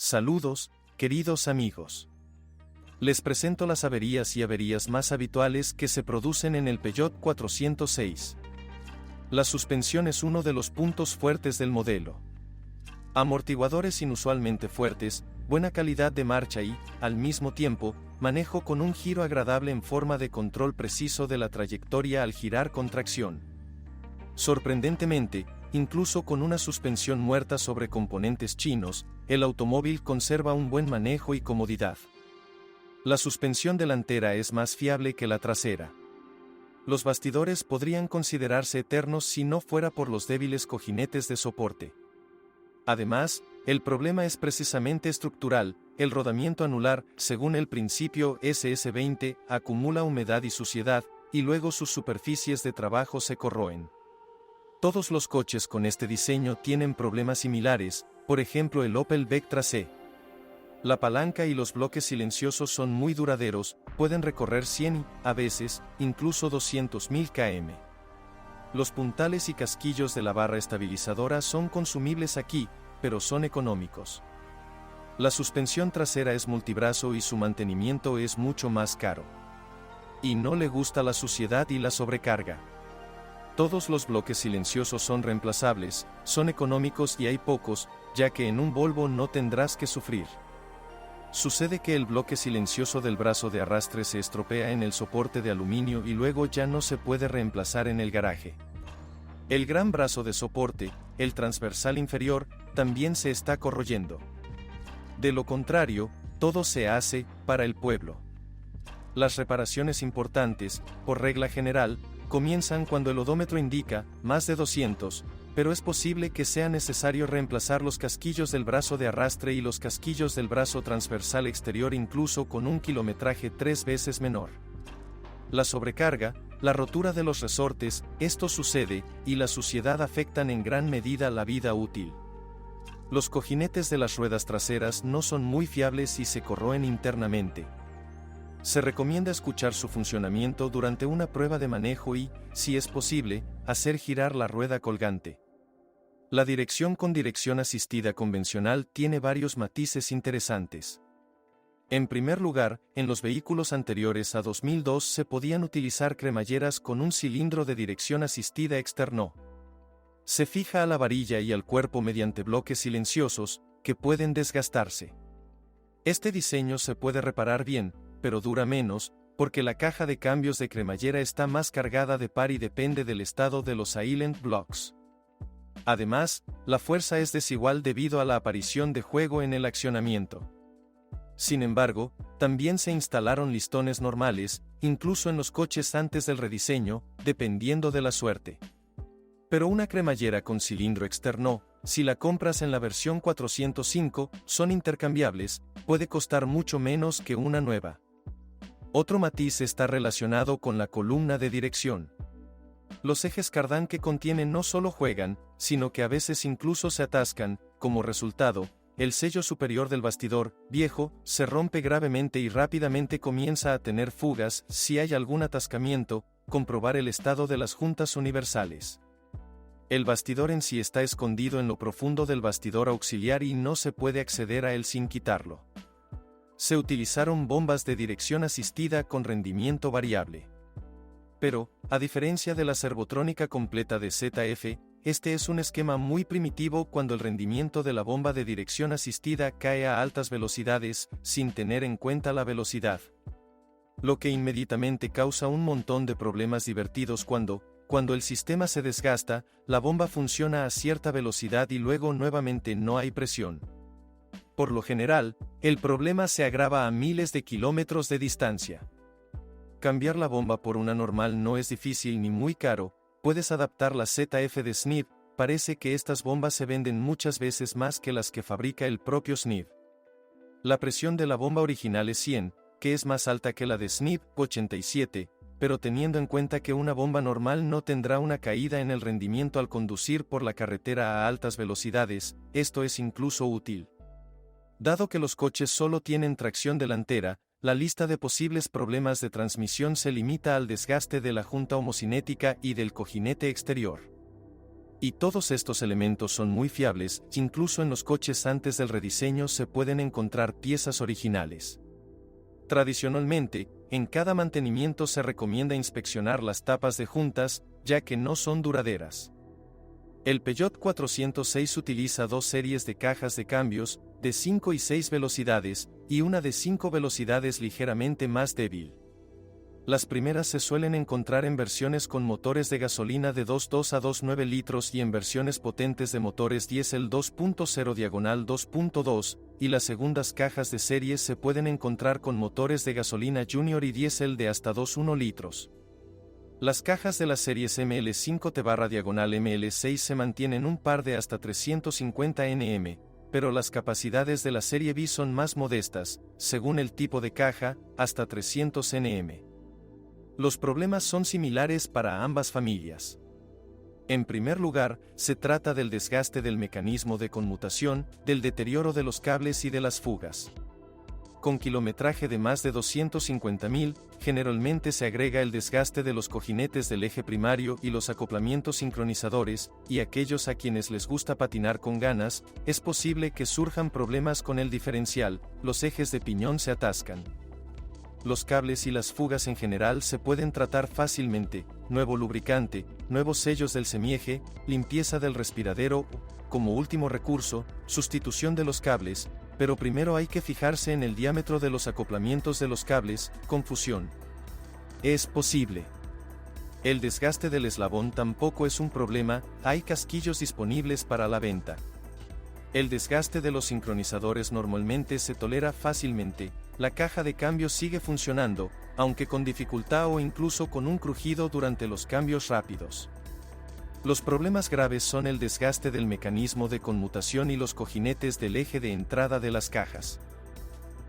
Saludos, queridos amigos. Les presento las averías y averías más habituales que se producen en el Peugeot 406. La suspensión es uno de los puntos fuertes del modelo. Amortiguadores inusualmente fuertes, buena calidad de marcha y, al mismo tiempo, manejo con un giro agradable en forma de control preciso de la trayectoria al girar con tracción. Sorprendentemente, incluso con una suspensión muerta sobre componentes chinos, el automóvil conserva un buen manejo y comodidad. La suspensión delantera es más fiable que la trasera. Los bastidores podrían considerarse eternos si no fuera por los débiles cojinetes de soporte. Además, el problema es precisamente estructural. El rodamiento anular, según el principio SS20, acumula humedad y suciedad, y luego sus superficies de trabajo se corroen. Todos los coches con este diseño tienen problemas similares, por ejemplo el Opel Vectra C. La palanca y los bloques silenciosos son muy duraderos, pueden recorrer 100 y, a veces, incluso 200.000 km. Los puntales y casquillos de la barra estabilizadora son consumibles aquí, pero son económicos. La suspensión trasera es multibrazo y su mantenimiento es mucho más caro. Y no le gusta la suciedad y la sobrecarga. Todos los bloques silenciosos son reemplazables, son económicos y hay pocos, ya que en un Volvo no tendrás que sufrir. Sucede que el bloque silencioso del brazo de arrastre se estropea en el soporte de aluminio y luego ya no se puede reemplazar en el garaje. El gran brazo de soporte, el transversal inferior, también se está corroyendo. De lo contrario, todo se hace para el pueblo. Las reparaciones importantes, por regla general, comienzan cuando el odómetro indica más de 200, pero es posible que sea necesario reemplazar los casquillos del brazo de arrastre y los casquillos del brazo transversal exterior incluso con un kilometraje 3 veces menor. La sobrecarga, la rotura de los resortes, esto sucede, y la suciedad afectan en gran medida la vida útil. Los cojinetes de las ruedas traseras no son muy fiables y se corroen internamente. Se recomienda escuchar su funcionamiento durante una prueba de manejo y, si es posible, hacer girar la rueda colgante. La dirección con dirección asistida convencional tiene varios matices interesantes. En primer lugar, en los vehículos anteriores a 2002 se podían utilizar cremalleras con un cilindro de dirección asistida externo. Se fija a la varilla y al cuerpo mediante bloques silenciosos, que pueden desgastarse. Este diseño se puede reparar bien, pero dura menos, porque la caja de cambios de cremallera está más cargada de par y depende del estado de los Island Blocks. Además, la fuerza es desigual debido a la aparición de juego en el accionamiento. Sin embargo, también se instalaron listones normales, incluso en los coches antes del rediseño, dependiendo de la suerte. Pero una cremallera con cilindro externo, si la compras en la versión 405, son intercambiables, puede costar mucho menos que una nueva. Otro matiz está relacionado con la columna de dirección. Los ejes cardán que contienen no solo juegan, sino que a veces incluso se atascan. Como resultado, el sello superior del bastidor, viejo, se rompe gravemente y rápidamente comienza a tener fugas. Si hay algún atascamiento, comprobar el estado de las juntas universales. El bastidor en sí está escondido en lo profundo del bastidor auxiliar y no se puede acceder a él sin quitarlo. Se utilizaron bombas de dirección asistida con rendimiento variable. Pero, a diferencia de la servotrónica completa de ZF, este es un esquema muy primitivo cuando el rendimiento de la bomba de dirección asistida cae a altas velocidades, sin tener en cuenta la velocidad. Lo que inmediatamente causa un montón de problemas divertidos cuando el sistema se desgasta, la bomba funciona a cierta velocidad y luego nuevamente no hay presión. Por lo general, el problema se agrava a miles de kilómetros de distancia. Cambiar la bomba por una normal no es difícil ni muy caro, puedes adaptar la ZF de SNIV, parece que estas bombas se venden muchas veces más que las que fabrica el propio SNIV. La presión de la bomba original es 100, que es más alta que la de SNIV, 87, pero teniendo en cuenta que una bomba normal no tendrá una caída en el rendimiento al conducir por la carretera a altas velocidades, esto es incluso útil. Dado que los coches solo tienen tracción delantera, la lista de posibles problemas de transmisión se limita al desgaste de la junta homocinética y del cojinete exterior. Y todos estos elementos son muy fiables, incluso en los coches antes del rediseño se pueden encontrar piezas originales. Tradicionalmente, en cada mantenimiento se recomienda inspeccionar las tapas de juntas, ya que no son duraderas. El Peugeot 406 utiliza dos series de cajas de cambios, de 5 y 6 velocidades, y una de 5 velocidades ligeramente más débil. Las primeras se suelen encontrar en versiones con motores de gasolina de 2.2 a 2.9 litros y en versiones potentes de motores diésel 2.0/2.2, y las segundas cajas de serie se pueden encontrar con motores de gasolina junior y diésel de hasta 2.1 litros. Las cajas de las series ML5T/ML6 se mantienen un par de hasta 350 Nm, pero las capacidades de la serie B son más modestas, según el tipo de caja, hasta 300 Nm. Los problemas son similares para ambas familias. En primer lugar, se trata del desgaste del mecanismo de conmutación, del deterioro de los cables y de las fugas. Con kilometraje de más de 250.000, generalmente se agrega el desgaste de los cojinetes del eje primario y los acoplamientos sincronizadores, y aquellos a quienes les gusta patinar con ganas, es posible que surjan problemas con el diferencial, los ejes de piñón se atascan. Los cables y las fugas en general se pueden tratar fácilmente, nuevo lubricante, nuevos sellos del semieje, limpieza del respiradero, como último recurso, sustitución de los cables, pero primero hay que fijarse en el diámetro de los acoplamientos de los cables, confusión. Es posible. El desgaste del eslabón tampoco es un problema, hay casquillos disponibles para la venta. El desgaste de los sincronizadores normalmente se tolera fácilmente, la caja de cambios sigue funcionando, aunque con dificultad o incluso con un crujido durante los cambios rápidos. Los problemas graves son el desgaste del mecanismo de conmutación y los cojinetes del eje de entrada de las cajas.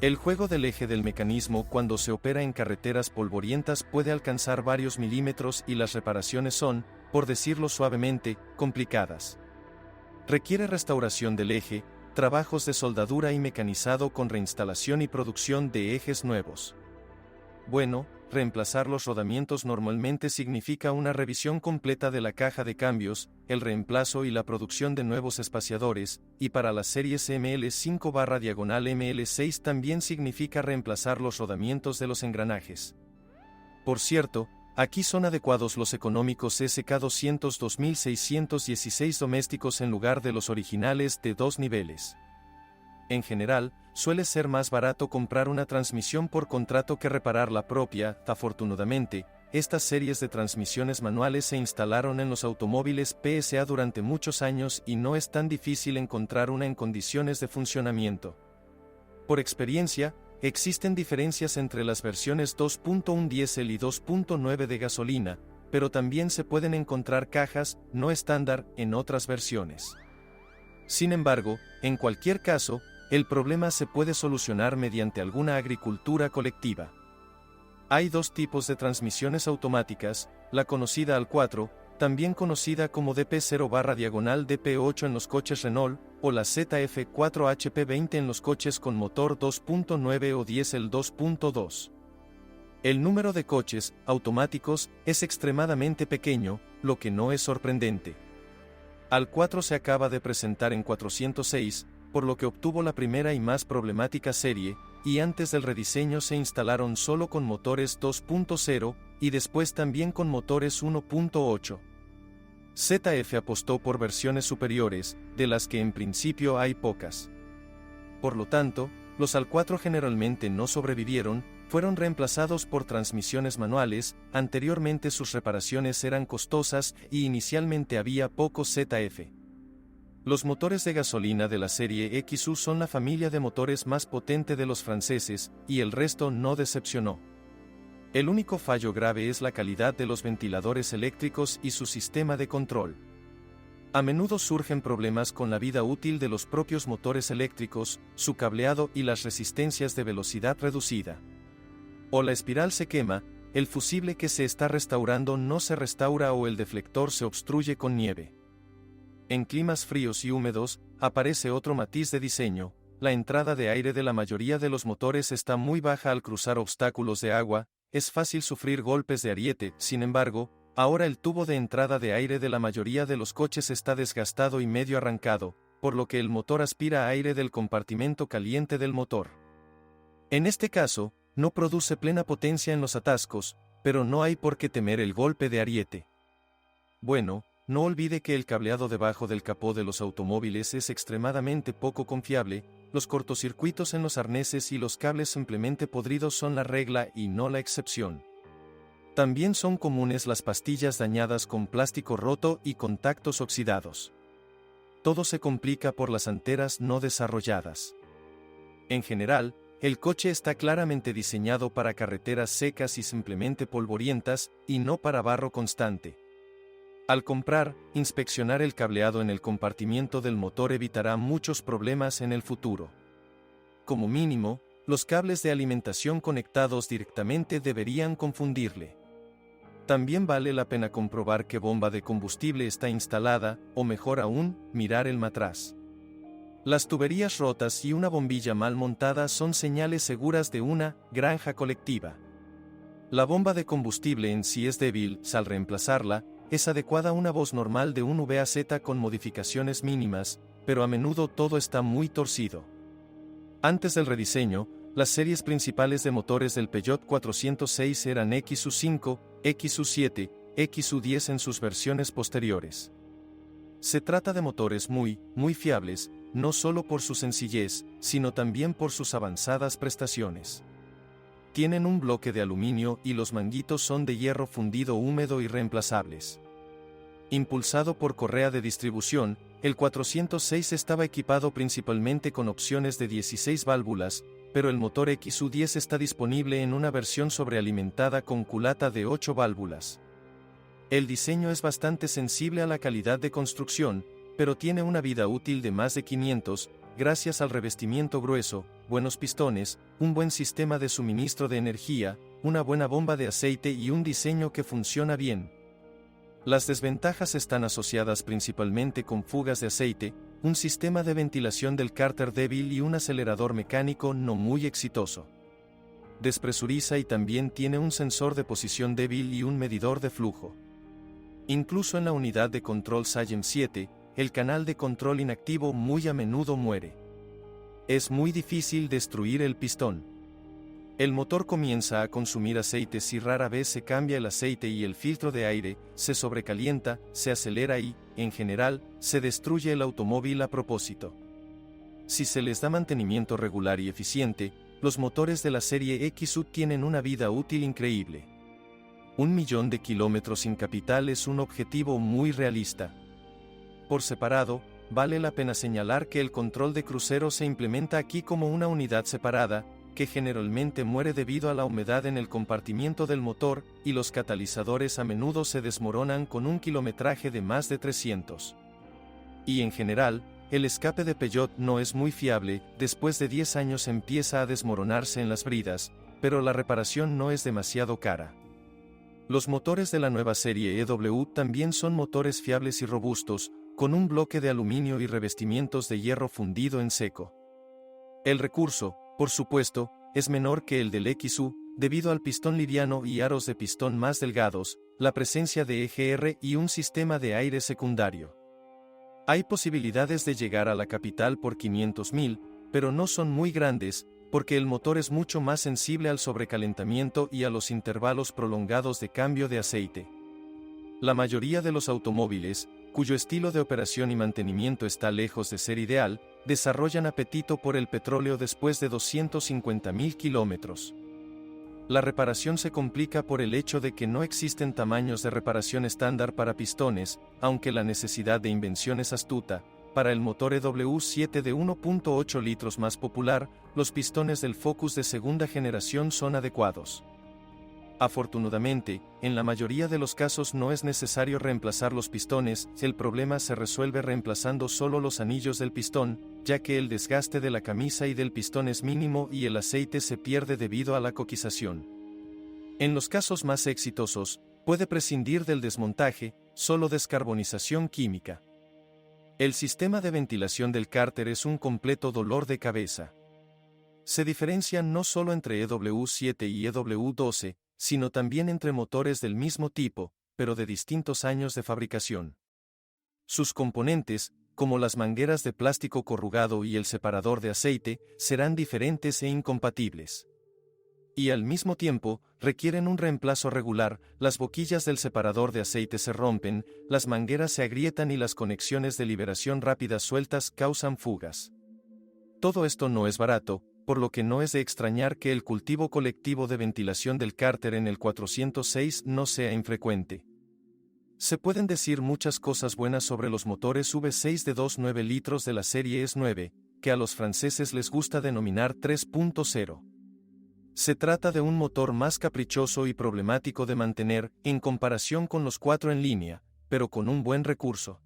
El juego del eje del mecanismo cuando se opera en carreteras polvorientas puede alcanzar varios milímetros y las reparaciones son, por decirlo suavemente, complicadas. Requiere restauración del eje, trabajos de soldadura y mecanizado con reinstalación y producción de ejes nuevos. Bueno, reemplazar los rodamientos normalmente significa una revisión completa de la caja de cambios, el reemplazo y la producción de nuevos espaciadores, y para las series ML5/ML6 también significa reemplazar los rodamientos de los engranajes. Por cierto, aquí son adecuados los económicos SK200 domésticos en lugar de los originales de 2 niveles. En general, suele ser más barato comprar una transmisión por contrato que reparar la propia. Afortunadamente, estas series de transmisiones manuales se instalaron en los automóviles PSA durante muchos años y no es tan difícil encontrar una en condiciones de funcionamiento. Por experiencia, existen diferencias entre las versiones 2.1 diésel y 2.9 de gasolina, pero también se pueden encontrar cajas no estándar en otras versiones. Sin embargo, en cualquier caso, el problema se puede solucionar mediante alguna agricultura colectiva. Hay dos tipos de transmisiones automáticas, la conocida al 4, también conocida como DP0/DP8 en los coches Renault, o la ZF4HP20 en los coches con motor 2.9 o diésel 2.2. El número de coches automáticos es extremadamente pequeño, lo que no es sorprendente. Al 4 se acaba de presentar en 406, por lo que obtuvo la primera y más problemática serie, y antes del rediseño se instalaron solo con motores 2.0, y después también con motores 1.8. ZF apostó por versiones superiores, de las que en principio hay pocas. Por lo tanto, los Al 4 generalmente no sobrevivieron, fueron reemplazados por transmisiones manuales, anteriormente sus reparaciones eran costosas y inicialmente había pocos ZF. Los motores de gasolina de la serie XU son la familia de motores más potente de los franceses, y el resto no decepcionó. El único fallo grave es la calidad de los ventiladores eléctricos y su sistema de control. A menudo surgen problemas con la vida útil de los propios motores eléctricos, su cableado y las resistencias de velocidad reducida. O la espiral se quema, el fusible que se está restaurando no se restaura o el deflector se obstruye con nieve. En climas fríos y húmedos, aparece otro matiz de diseño, la entrada de aire de la mayoría de los motores está muy baja al cruzar obstáculos de agua, es fácil sufrir golpes de ariete, sin embargo, Ahora el tubo de entrada de aire de la mayoría de los coches está desgastado y medio arrancado, por lo que el motor aspira aire del compartimento caliente del motor. En este caso, no produce plena potencia en los atascos, pero no hay por qué temer el golpe de ariete. Bueno, no olvide que el cableado debajo del capó de los automóviles es extremadamente poco confiable, los cortocircuitos en los arneses y los cables simplemente podridos son la regla y no la excepción. También son comunes las pastillas dañadas con plástico roto y contactos oxidados. Todo se complica por las anteras no desarrolladas. En general, el coche está claramente diseñado para carreteras secas y simplemente polvorientas, y no para barro constante. Al comprar, inspeccionar el cableado en el compartimiento del motor evitará muchos problemas en el futuro. Como mínimo, los cables de alimentación conectados directamente deberían confundirle. También vale la pena comprobar qué bomba de combustible está instalada, o mejor aún, mirar el matraz. Las tuberías rotas y una bombilla mal montada son señales seguras de una granja colectiva. La bomba de combustible en sí es débil, al reemplazarla, es adecuada a una voz normal de un VAZ con modificaciones mínimas, pero a menudo todo está muy torcido. Antes del rediseño, las series principales de motores del Peugeot 406 eran XU5, XU7, XU10 en sus versiones posteriores. Se trata de motores muy fiables, no solo por su sencillez, sino también por sus avanzadas prestaciones. Tienen un bloque de aluminio y los manguitos son de hierro fundido húmedo y reemplazables. Impulsado por correa de distribución, el 406 estaba equipado principalmente con opciones de 16 válvulas, pero el motor XU10 está disponible en una versión sobrealimentada con culata de 8 válvulas. El diseño es bastante sensible a la calidad de construcción, pero tiene una vida útil de más de 500, gracias al revestimiento grueso, buenos pistones, un buen sistema de suministro de energía, una buena bomba de aceite y un diseño que funciona bien. Las desventajas están asociadas principalmente con fugas de aceite, un sistema de ventilación del cárter débil y un acelerador mecánico no muy exitoso. Despresuriza y también tiene un sensor de posición débil y un medidor de flujo. Incluso en la unidad de control SAGEM 7, el canal de control inactivo muy a menudo muere. Es muy difícil destruir el pistón. El motor comienza a consumir aceite si rara vez se cambia el aceite y el filtro de aire, se sobrecalienta, se acelera y, en general, se destruye el automóvil a propósito. Si se les da mantenimiento regular y eficiente, los motores de la serie XU tienen una vida útil increíble. 1.000.000 de kilómetros sin capital es un objetivo muy realista. Por separado, vale la pena señalar que el control de crucero se implementa aquí como una unidad separada, que generalmente muere debido a la humedad en el compartimiento del motor, y los catalizadores a menudo se desmoronan con un kilometraje de más de 300. Y en general, el escape de Peugeot no es muy fiable, después de 10 años empieza a desmoronarse en las bridas, pero la reparación no es demasiado cara. Los motores de la nueva serie EW también son motores fiables y robustos, con un bloque de aluminio y revestimientos de hierro fundido en seco. El recurso, por supuesto, es menor que el del XU, debido al pistón liviano y aros de pistón más delgados, la presencia de EGR y un sistema de aire secundario. Hay posibilidades de llegar a la capital por 500.000, pero no son muy grandes, porque el motor es mucho más sensible al sobrecalentamiento y a los intervalos prolongados de cambio de aceite. La mayoría de los automóviles, cuyo estilo de operación y mantenimiento está lejos de ser ideal, desarrollan apetito por el petróleo después de 250.000 kilómetros. La reparación se complica por el hecho de que no existen tamaños de reparación estándar para pistones, aunque la necesidad de invención es astuta. Para el motor EW7 de 1.8 litros más popular, los pistones del Focus de segunda generación son adecuados. Afortunadamente, en la mayoría de los casos no es necesario reemplazar los pistones, el problema se resuelve reemplazando solo los anillos del pistón, ya que el desgaste de la camisa y del pistón es mínimo y el aceite se pierde debido a la coquización. En los casos más exitosos, puede prescindir del desmontaje, solo descarbonización química. El sistema de ventilación del cárter es un completo dolor de cabeza. Se diferencian no solo entre EW7 y EW12, sino también entre motores del mismo tipo, pero de distintos años de fabricación. Sus componentes, como las mangueras de plástico corrugado y el separador de aceite, serán diferentes e incompatibles. Y al mismo tiempo, requieren un reemplazo regular, las boquillas del separador de aceite se rompen, las mangueras se agrietan y las conexiones de liberación rápida sueltas causan fugas. Todo esto no es barato, por lo que no es de extrañar que el cultivo colectivo de ventilación del cárter en el 406 no sea infrecuente. Se pueden decir muchas cosas buenas sobre los motores V6 de 2,9 litros de la serie S9, que a los franceses les gusta denominar 3.0. Se trata de un motor más caprichoso y problemático de mantener, en comparación con los 4 en línea, pero con un buen recurso.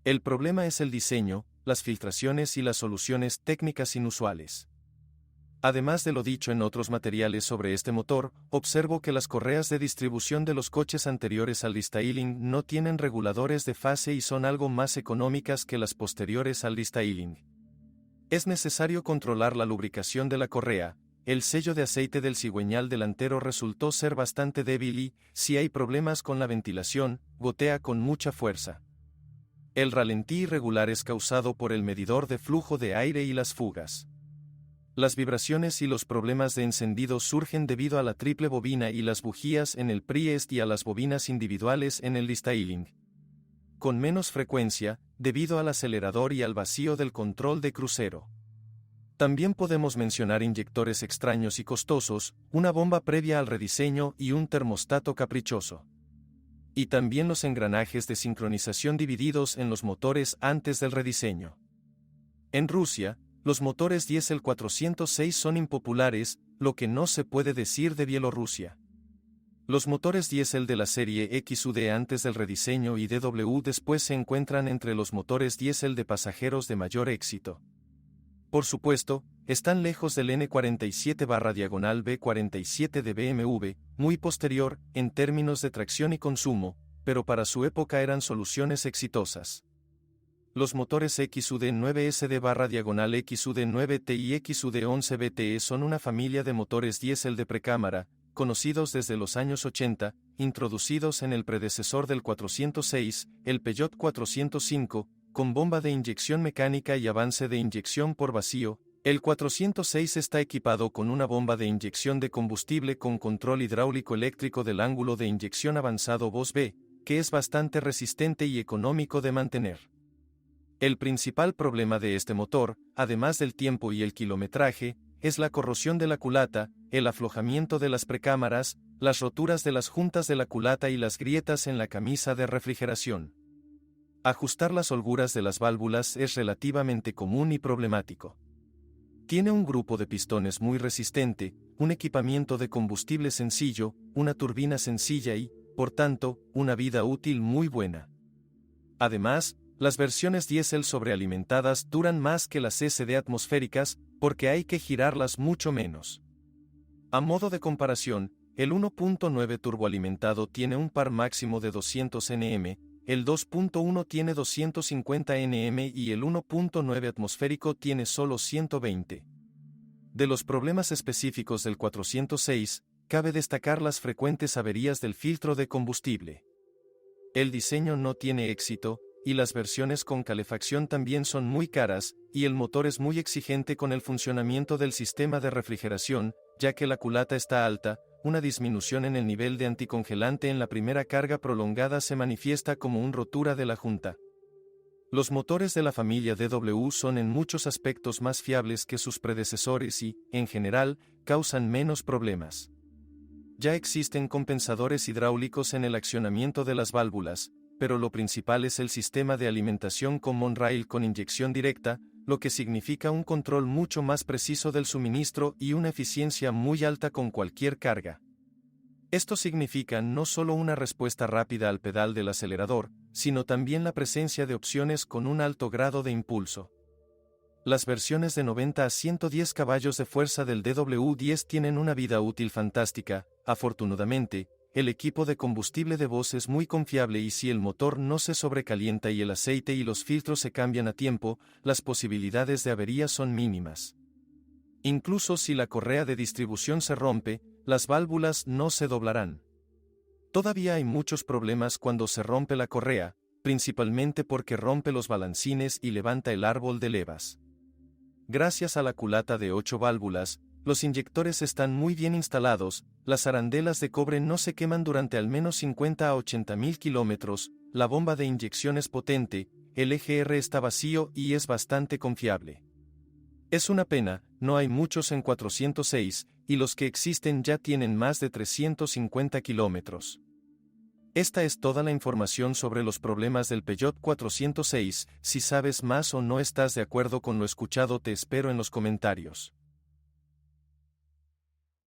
El problema es el diseño, las filtraciones y las soluciones técnicas inusuales. Además de lo dicho en otros materiales sobre este motor, observo que las correas de distribución de los coches anteriores al restyling no tienen reguladores de fase y son algo más económicas que las posteriores al restyling. Es necesario controlar la lubricación de la correa. El sello de aceite del cigüeñal delantero resultó ser bastante débil y, si hay problemas con la ventilación, gotea con mucha fuerza. El ralentí irregular es causado por el medidor de flujo de aire y las fugas. Las vibraciones y los problemas de encendido surgen debido a la triple bobina y las bujías en el Priest y a las bobinas individuales en el restyling. Con menos frecuencia, debido al acelerador y al vacío del control de crucero. También podemos mencionar inyectores extraños y costosos, una bomba previa al rediseño y un termostato caprichoso. Y también los engranajes de sincronización divididos en los motores antes del rediseño. En Rusia, los motores diésel 406 son impopulares, lo que no se puede decir de Bielorrusia. Los motores diésel de la serie XUD antes del rediseño y DW después se encuentran entre los motores diésel de pasajeros de mayor éxito. Por supuesto, están lejos del N47/B47 de BMW, muy posterior, en términos de tracción y consumo, pero para su época eran soluciones exitosas. Los motores XUD9SD/XUD9T y XUD11BTE son una familia de motores diésel de precámara, conocidos desde los años 80, introducidos en el predecesor del 406, el Peugeot 405, con bomba de inyección mecánica y avance de inyección por vacío. El 406 está equipado con una bomba de inyección de combustible con control hidráulico eléctrico del ángulo de inyección avanzado VOS-B, que es bastante resistente y económico de mantener. El principal problema de este motor, además del tiempo y el kilometraje, es la corrosión de la culata, el aflojamiento de las precámaras, las roturas de las juntas de la culata y las grietas en la camisa de refrigeración. Ajustar las holguras de las válvulas es relativamente común y problemático. Tiene un grupo de pistones muy resistente, un equipamiento de combustible sencillo, una turbina sencilla y, por tanto, una vida útil muy buena. Además, las versiones diésel sobrealimentadas duran más que las SD atmosféricas, porque hay que girarlas mucho menos. A modo de comparación, el 1.9 turboalimentado tiene un par máximo de 200 Nm, el 2.1 tiene 250 Nm y el 1.9 atmosférico tiene solo 120. De los problemas específicos del 406, cabe destacar las frecuentes averías del filtro de combustible. El diseño no tiene éxito, y las versiones con calefacción también son muy caras, y el motor es muy exigente con el funcionamiento del sistema de refrigeración, ya que la culata está alta. Una disminución en el nivel de anticongelante en la primera carga prolongada se manifiesta como una rotura de la junta. Los motores de la familia DW son en muchos aspectos más fiables que sus predecesores y, en general, causan menos problemas. Ya existen compensadores hidráulicos en el accionamiento de las válvulas, pero lo principal es el sistema de alimentación con monorail con inyección directa, lo que significa un control mucho más preciso del suministro y una eficiencia muy alta con cualquier carga. Esto significa no solo una respuesta rápida al pedal del acelerador, sino también la presencia de opciones con un alto grado de impulso. Las versiones de 90 a 110 caballos de fuerza del DW10 tienen una vida útil fantástica. Afortunadamente, el equipo de combustible de VOS es muy confiable y si el motor no se sobrecalienta y el aceite y los filtros se cambian a tiempo, las posibilidades de avería son mínimas. Incluso si la correa de distribución se rompe, las válvulas no se doblarán. Todavía hay muchos problemas cuando se rompe la correa, principalmente porque rompe los balancines y levanta el árbol de levas. Gracias a la culata de 8 válvulas, los inyectores están muy bien instalados, las arandelas de cobre no se queman durante al menos 50 a 80.000 kilómetros, la bomba de inyección es potente, el EGR está vacío y es bastante confiable. Es una pena, no hay muchos en 406, y los que existen ya tienen más de 350 kilómetros. Esta es toda la información sobre los problemas del Peugeot 406, si sabes más o no estás de acuerdo con lo escuchado te espero en los comentarios.